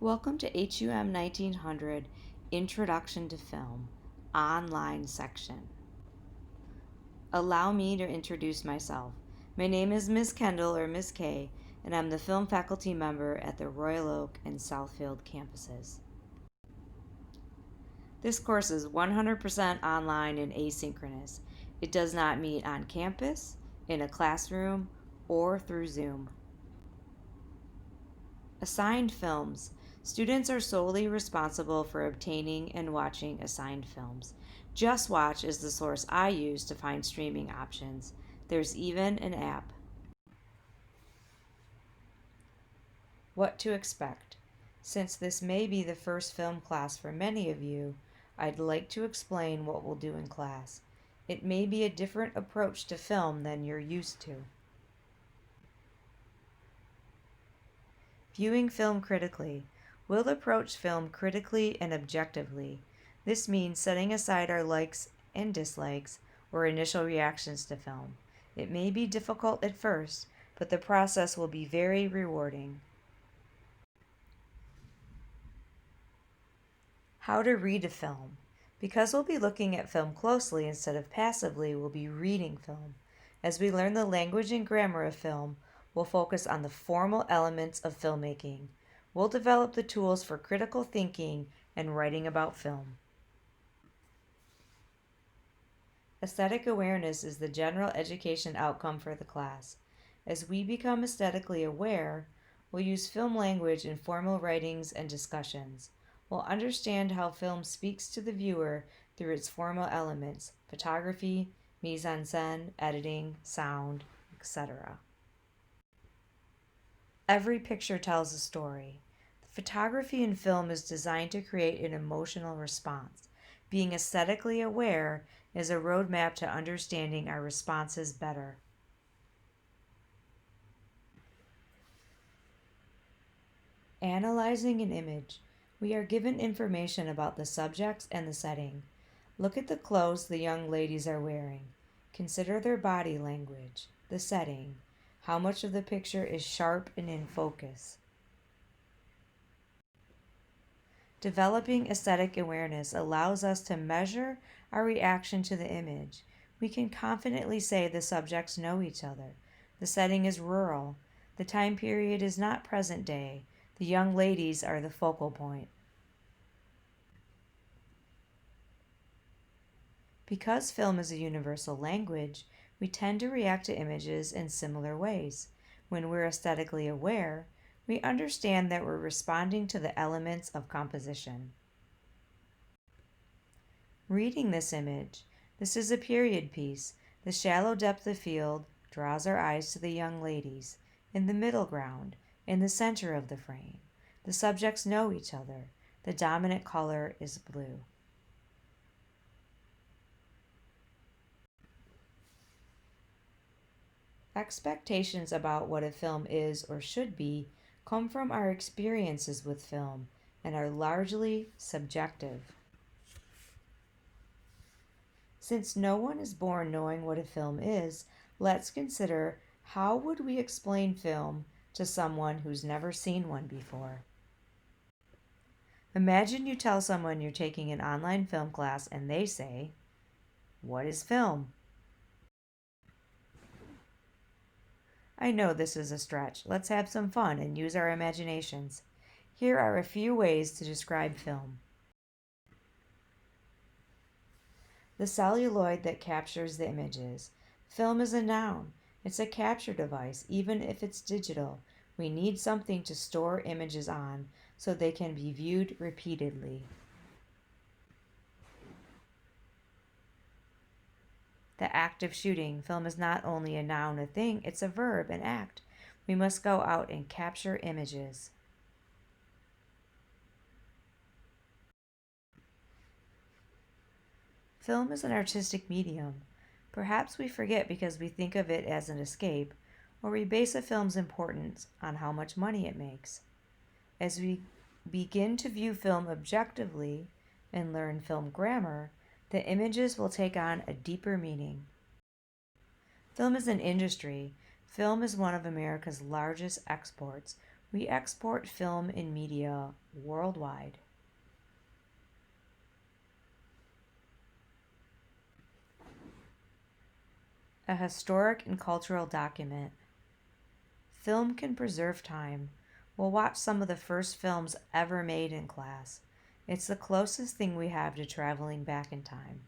Welcome to HUM 1900 Introduction to Film Online section. Allow me to introduce myself. My name is Ms. Kendall or Ms. K, and I'm the film faculty member at the Royal Oak and Southfield campuses. This course is 100% online and asynchronous. It does not meet on campus, in a classroom, or through Zoom. Assigned films. Students are solely responsible for obtaining and watching assigned films. JustWatch is the source I use to find streaming options. There's even an app. What to expect. Since this may be the first film class for many of you, I'd like to explain what we'll do in class. It may be a different approach to film than you're used to. Viewing film critically. We'll approach film critically and objectively. This means setting aside our likes and dislikes or initial reactions to film. It may be difficult at first, but the process will be very rewarding. How to read a film. Because we'll be looking at film closely instead of passively, we'll be reading film. As we learn the language and grammar of film, we'll focus on the formal elements of filmmaking. We'll develop the tools for critical thinking and writing about film. Aesthetic awareness is the general education outcome for the class. As we become aesthetically aware, we'll use film language in formal writings and discussions. We'll understand how film speaks to the viewer through its formal elements, photography, mise-en-scène, editing, sound, etc. Every picture tells a story. Photography in film is designed to create an emotional response. Being aesthetically aware is a roadmap to understanding our responses better. Analyzing an image. We are given information about the subjects and the setting. Look at the clothes the young ladies are wearing. Consider their body language, the setting, how much of the picture is sharp and in focus. Developing aesthetic awareness allows us to measure our reaction to the image. We can confidently say the subjects know each other. The setting is rural. The time period is not present day. The young ladies are the focal point. Because film is a universal language, we tend to react to images in similar ways. When we're aesthetically aware, we understand that we're responding to the elements of composition. Reading this image, this is a period piece. The shallow depth of field draws our eyes to the young ladies. In the middle ground, in the center of the frame, the subjects know each other. The dominant color is blue. Expectations about what a film is or should be come from our experiences with film and are largely subjective. Since no one is born knowing what a film is, let's consider how would we explain film to someone who's never seen one before. Imagine you tell someone you're taking an online film class and they say, "What is film?" I know this is a stretch. Let's have some fun and use our imaginations. Here are a few ways to describe film. The celluloid that captures the images. Film is a noun. It's a capture device, even if it's digital. We need something to store images on so they can be viewed repeatedly. The act of shooting. Film is not only a noun, a thing, it's a verb, an act. We must go out and capture images. Film is an artistic medium. Perhaps we forget because we think of it as an escape, or we base a film's importance on how much money it makes. As we begin to view film objectively and learn film grammar, the images will take on a deeper meaning. Film is an industry. Film is one of America's largest exports. We export film and media worldwide. A historic and cultural document. Film can preserve time. We'll watch some of the first films ever made in class. It's the closest thing we have to traveling back in time.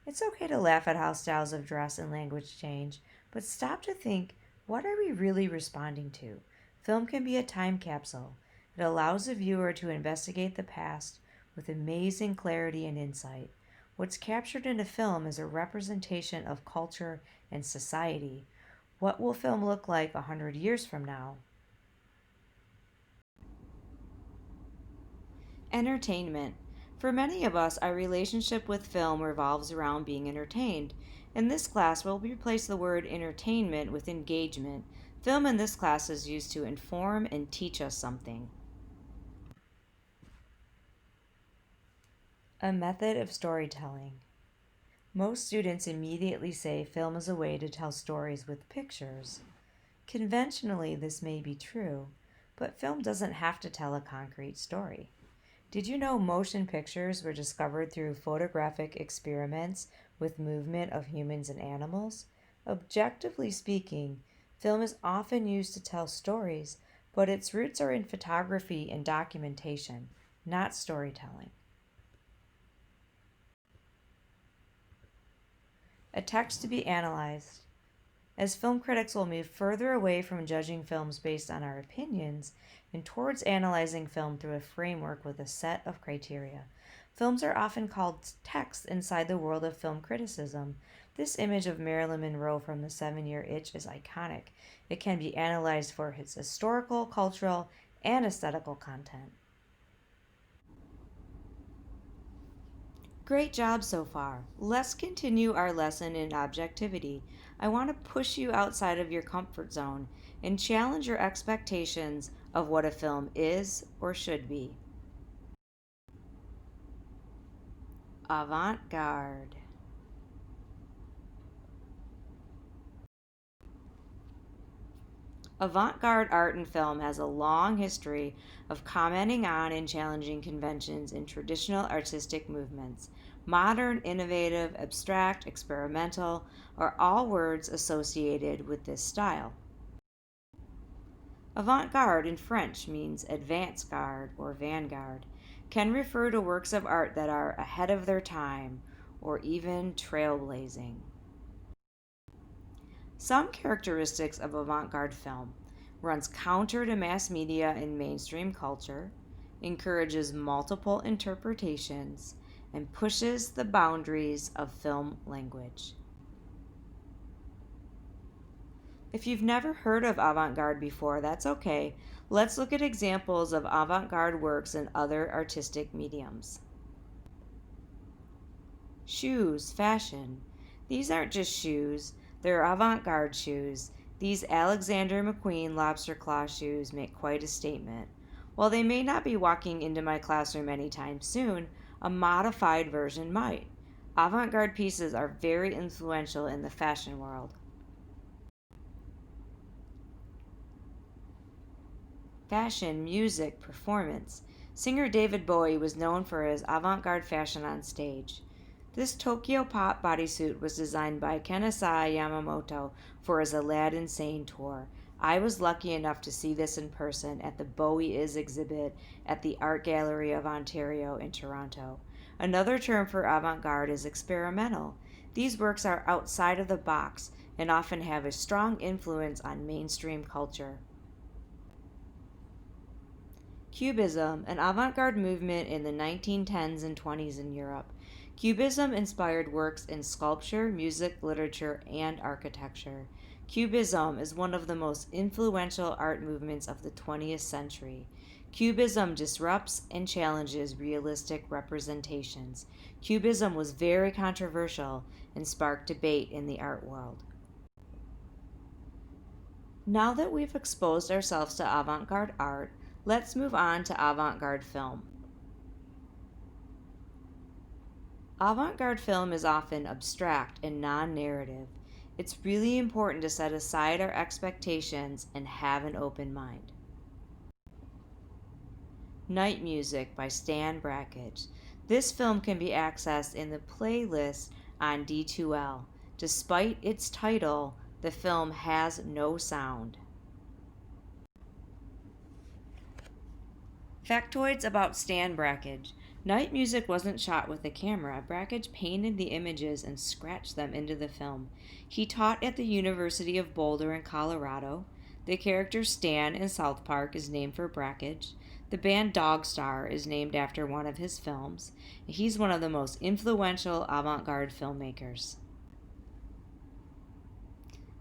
It's okay to laugh at how styles of dress and language change, but stop to think, what are we really responding to? Film can be a time capsule. It allows the viewer to investigate the past with amazing clarity and insight. What's captured in a film is a representation of culture and society. What will film look like 100 years from now? Entertainment. For many of us, our relationship with film revolves around being entertained. In this class, we'll replace the word entertainment with engagement. Film in this class is used to inform and teach us something. A method of storytelling. Most students immediately say film is a way to tell stories with pictures. Conventionally, this may be true, but film doesn't have to tell a concrete story. Did you know motion pictures were discovered through photographic experiments with movement of humans and animals? Objectively speaking, film is often used to tell stories, but its roots are in photography and documentation, not storytelling. A text to be analyzed. As film critics will move further away from judging films based on our opinions and towards analyzing film through a framework with a set of criteria. Films are often called texts inside the world of film criticism. This image of Marilyn Monroe from The 7-Year Itch is iconic. It can be analyzed for its historical, cultural, and aesthetical content. Great job so far. Let's continue our lesson in objectivity. I want to push you outside of your comfort zone and challenge your expectations of what a film is or should be. Avant-garde. Avant-garde art and film has a long history of commenting on and challenging conventions in traditional artistic movements. Modern, innovative, abstract, experimental are all words associated with this style. Avant-garde in French means advance-garde or vanguard, can refer to works of art that are ahead of their time or even trailblazing. Some characteristics of avant-garde film: runs counter to mass media and mainstream culture, encourages multiple interpretations, and pushes the boundaries of film language. If you've never heard of avant-garde before, that's okay. Let's look at examples of avant-garde works in other artistic mediums. Shoes, fashion. These aren't just shoes, they're avant-garde shoes. These Alexander McQueen lobster claw shoes make quite a statement. While they may not be walking into my classroom anytime soon, a modified version might. Avant-garde pieces are very influential in the fashion world. Fashion, music, performance. Singer David Bowie was known for his avant-garde fashion on stage. This Tokyo Pop bodysuit was designed by Kenisai Yamamoto for his Aladdin Sane tour. I was lucky enough to see this in person at the Bowie Is exhibit at the Art Gallery of Ontario in Toronto. Another term for avant-garde is experimental. These works are outside of the box and often have a strong influence on mainstream culture. Cubism, an avant-garde movement in the 1910s and 20s in Europe. Cubism inspired works in sculpture, music, literature, and architecture. Cubism is one of the most influential art movements of the 20th century. Cubism disrupts and challenges realistic representations. Cubism was very controversial and sparked debate in the art world. Now that we've exposed ourselves to avant-garde art, let's move on to avant-garde film. Avant-garde film is often abstract and non-narrative. It's really important to set aside our expectations and have an open mind. Night Music by Stan Brakhage. This film can be accessed in the playlist on D2L. Despite its title, the film has no sound. Factoids about Stan Brakhage. Night Music wasn't shot with a camera. Brakhage painted the images and scratched them into the film. He taught at the University of Boulder in Colorado. The character Stan in South Park is named for Brakhage. The band Dogstar is named after one of his films. He's one of the most influential avant-garde filmmakers.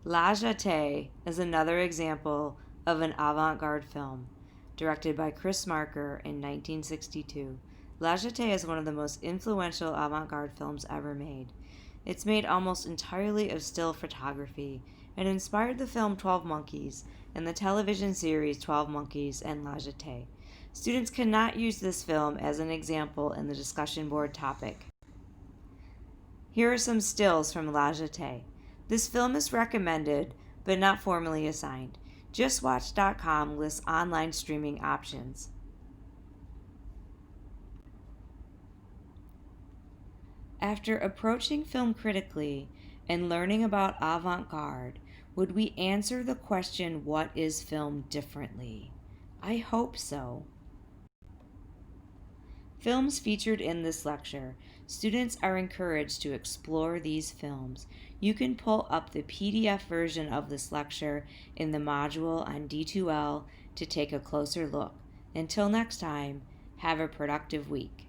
La Jetée is another example of an avant-garde film, directed by Chris Marker in 1962. La Jetée is one of the most influential avant-garde films ever made. It's made almost entirely of still photography and inspired the film 12 Monkeys and the television series 12 Monkeys and La Jetée. Students cannot use this film as an example in the discussion board topic. Here are some stills from La Jetée. This film is recommended, but not formally assigned. JustWatch.com lists online streaming options. After approaching film critically and learning about avant-garde, would we answer the question, what is film, differently? I hope so. Films featured in this lecture. Students are encouraged to explore these films. You can pull up the PDF version of this lecture in the module on D2L to take a closer look. Until next time, have a productive week.